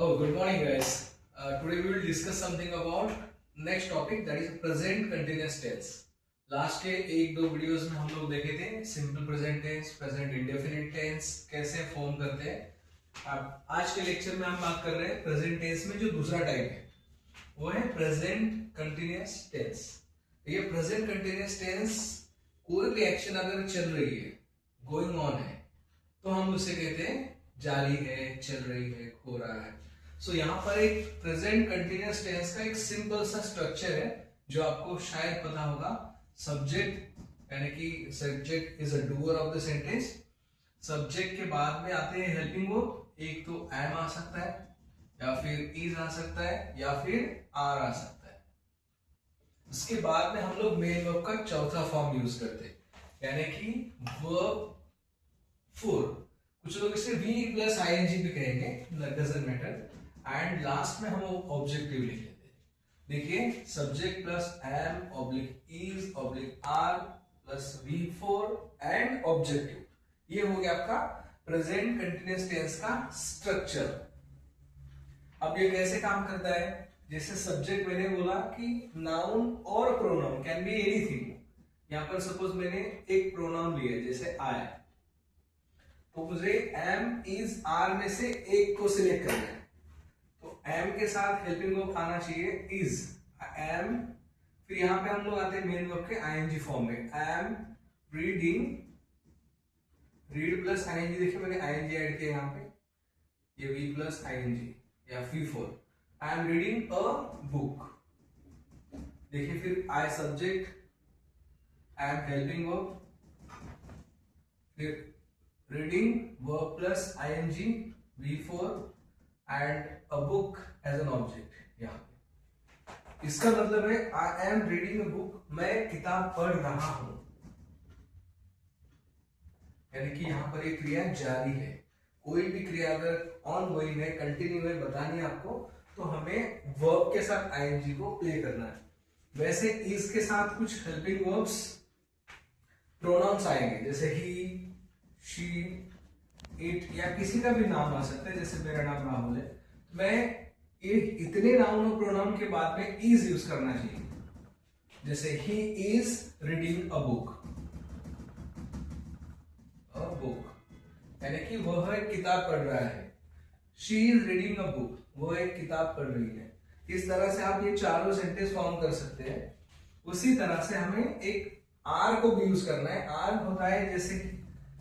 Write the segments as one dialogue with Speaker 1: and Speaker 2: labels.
Speaker 1: Oh, good morning, guys. Today we will discuss something about next topic, that is present continuous tense. Last के एक दो videos में हम लोग देखे थे simple present tense, present indefinite tense कैसे फॉर्म करते हैं। अब आज के लेक्चर में हम बात कर रहे हैं प्रेजेंट टेंस में जो दूसरा टाइप है वो है प्रेजेंट कंटिन्यूअस टेंस। ये प्रेजेंट कंटिन्यूअस टेंस कोई भी एक्शन अगर चल रही है, गोइंग ऑन है, तो हम उसे कहते हैं जारी है, चल रही है, हो रहा है। सो यहाँ पर एक प्रेजेंट कंटिन्यूअस टेंस का एक सिंपल सा स्ट्रक्चर है जो आपको शायद पता होगा। सब्जेक्ट यानी कि subject is a doer of the sentence. Subject के बाद में आते हैं हेल्पिंग वर्ब, एक तो एम आ सकता है या फिर इज आ सकता है या फिर आर आ सकता है। उसके बाद में हम लोग मेन वर्ब का चौथा फॉर्म यूज करते हैं, यानी कि वर्ब फोर। कुछ लोग इसे वी प्लस आईएनजी भी कहेंगे, डजंट मैटर। एंड लास्ट में हम ऑब्जेक्टिव लिख लेते हैं। देखिए subject plus am oblique is oblique are plus V four and objective, ये हो गया आपका प्रेजेंट कंटिन्यूअस टेंस का स्ट्रक्चर। अब ये कैसे काम करता है? जैसे सब्जेक्ट मैंने बोला कि नाउन और प्रोनाउन कैन बी एनीथिंग। यहां पर सपोज मैंने एक प्रोनाउन लिया जैसे आई, तो मुझे एम इज आर में से एक को सिलेक्ट करना है। तो एम के साथ हेल्पिंग वर्ब आना चाहिए इज, एम। फिर यहां पे हम लोग आते हैं मेन वर्ब के आईएनजी फॉर्म में, am reading, read plus ING. देखिए मैंने आईएनजी ऐड किया यहाँ पे, ये वी प्लस आईएनजी या V four. I am reading a book. देखिए फिर I subject, I am helping verb, फिर reading verb plus ing v4 and a book as an object। यहाँ पे इसका मतलब है I am reading a book, मैं किताब पढ़ रहा हूं, यानी कि यहाँ पर एक क्रिया जारी है। कोई भी क्रिया अगर ऑन गोइंग है, कंटिन्यू है, बतानी है आपको, तो हमें वर्ब के साथ ing को प्ले करना है। वैसे इस के साथ कुछ हेल्पिंग वर्ब्स प्रोनाउंस आएंगे, जैसे ही, शी, इट या किसी का भी नाम आ सकता है। जैसे मेरा नाम राहुल है, मैं इतने नाउन और प्रोनाउन के बाद में इज यूज करना चाहिए। जैसे he is reading a book, यानी कि वह एक किताब पढ़ रहा है। She is reading a book, वह एक किताब पढ़ रही है। इस तरह से आप ये चारों सेंटेंस फॉर्म कर सकते हैं। उसी तरह से हमें एक आर को भी यूज करना है। आर होता है जैसे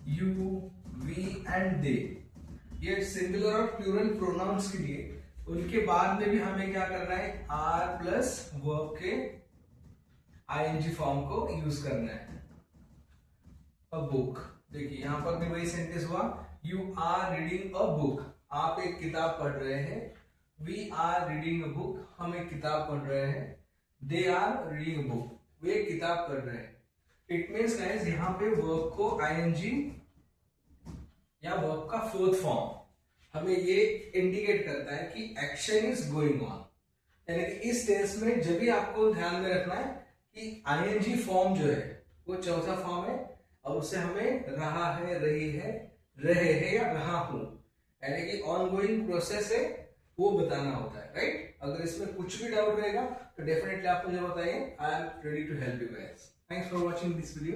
Speaker 1: यू, वी एंड दे, ये सिंगुलर और प्लूरल प्रोनाउंस के लिए। उनके बाद में भी हमें क्या करना है, आर प्लस वर्ब के आईएनजी फॉर्म को यूज करना है। अ बुक, देखिए यहां पर भी वही सेंटेंस हुआ, you are reading a book, आप एक किताब पढ़ रहे हैं। We are reading a book, हम एक किताब पढ़ रहे हैं। They are reading a book, वे एक किताब पढ़ रहे हैं। इट मीन्स गाइस यहाँ पे वर्ब को आईएनजी या वर्ब का फोर्थ फॉर्म हमें ये इंडिकेट करता है कि एक्शन इज गोइंग ऑन। यानी कि इस टेंस में जब भी आपको ध्यान में रखना है कि आईएनजी फॉर्म जो है वो चौथा फॉर्म है, और उससे हमें रहा है, रही है, रहे हैं या रहा हूं, यानी कि ऑन गोइंग प्रोसेस है, वो बताना होता है, राइट। अगर इसमें कुछ भी डाउट रहेगा तो डेफिनेटली आप मुझे बताइए, I am ready to help you guys. Thanks for watching this video.